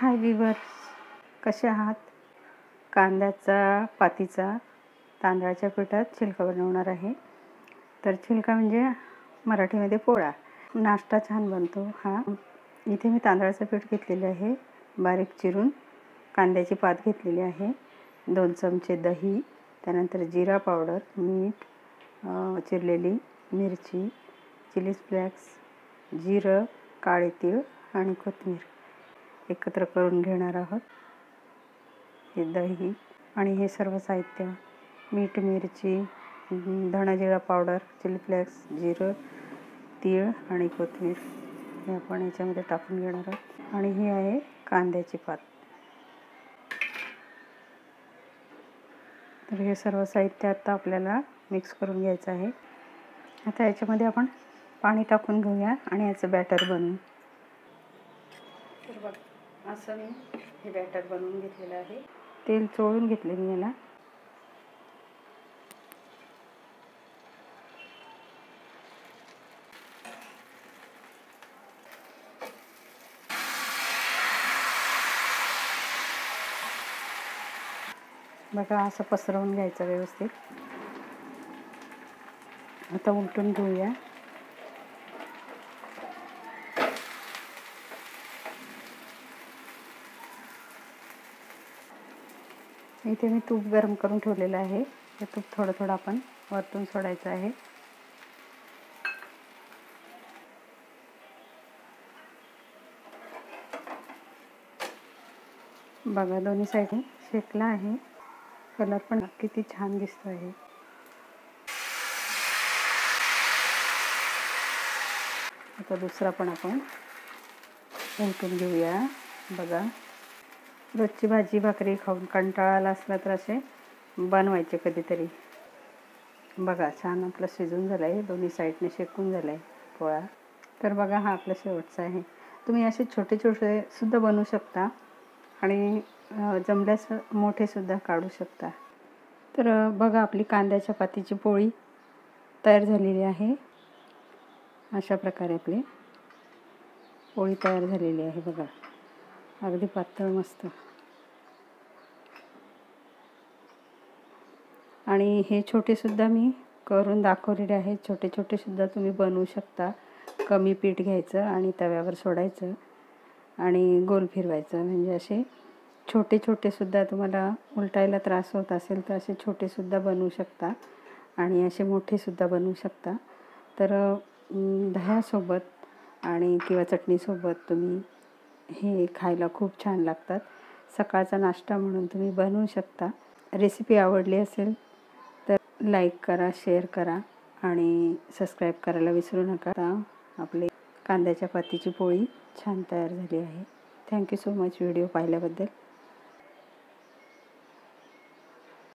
हाय viewers, कसे आहात? कांद्याचा पातीचा तांदळाच्या पिठात छिलका बनवणार आहे. तर छिलका म्हणजे मराठीमध्ये पोळा. नाश्ता छान बनतो हा. इथे मी तांदळाचं पीठ घेतलेले आहे, बारीक चिरून. कांद्याची पात घेतलेली आहे, 2 चमचे दही, त्यानंतर जिरा पावडर, मीठ, चिरलेली मिरची, चिली फ्लेक्स, जिरं, काळे तीळ आणि कोथिंबीर एकत्र करून घेणार आहोत. हे दही आणि हे सर्व साहित्य, मीठ, मिरची, धणा जिरा पावडर, चिली फ्लेक्स, जिरं, तीळ आणि कोथिंबीर हे आपण याच्यामध्ये टाकून घेणार आहोत. आणि ही आहे कांद्याची पात. तर हे सर्व साहित्य आता आपल्याला मिक्स करून घ्यायचं आहे. आता याच्यामध्ये आपण पाणी टाकून घेऊया आणि याचं बॅटर बनवू. तर बघ, असं मी हे बॅटर बनवून घेतलेलं आहे. तेल चोळून घेतले मी याला. बघा, असं पसरवून घ्यायचं व्यवस्थित. आता उलटून घेऊया. इथे मी तूप गरम करून ठेवलेलं आहे. ते तूप थोडं थोडं आपण वरतून सोडायचं आहे. बघा, दोन्ही साईडने शेकला आहे. कलर पण किती छान दिसतो आहे. आता दुसरा पण आपण उलटून घेऊया. बघा, रोजची भाजी भाकरी खाऊन कंटाळा आला असला तर असे बनवायचे कधीतरी. बघा, छान आपलं शिजून झालं आहे, दोन्ही साईडने शेकून झालं आहे पोळा. तर बघा, हा आपला शेवटचा आहे. तुम्ही असे छोटे छोटे सुद्धा बनवू शकता आणि जमल्यास मोठे सुद्धा काढू शकता. तर बघा, आपली कांद्याच्या पातीची पोळी तयार झालेली आहे. अशा प्रकारे आपली पोळी तयार झालेली आहे. बघा, अगदी पातळ मस्त. आणि हे छोटे सुद्धा मी करून दाखवलेले आहेत. छोटे छोटे सुद्धा तुम्ही बनवू शकता. कमी पीठ घ्यायचं आणि तव्यावर सोडायचं आणि गोल फिरवायचं. म्हणजे असे छोटे छोटे सुद्धा, तुम्हाला उलटायला त्रास होत असेल तर असे छोटे सुद्धा बनवू शकता आणि असे मोठे सुद्धा बनवू शकता. तर दह्यासोबत आणि किंवा चटणीसोबत तुम्ही हे खायला खूप छान लागतात. सकाळचा नाश्ता म्हणून तुम्ही बनवू शकता. रेसिपी आवडली असेल तर लाईक करा, शेअर करा आणि सबस्क्राईब करायला विसरू नका. आपले कांद्याच्या पातीची पोळी छान तयार झाली आहे. थँक्यू सो मच व्हिडिओ पाहिल्याबद्दल.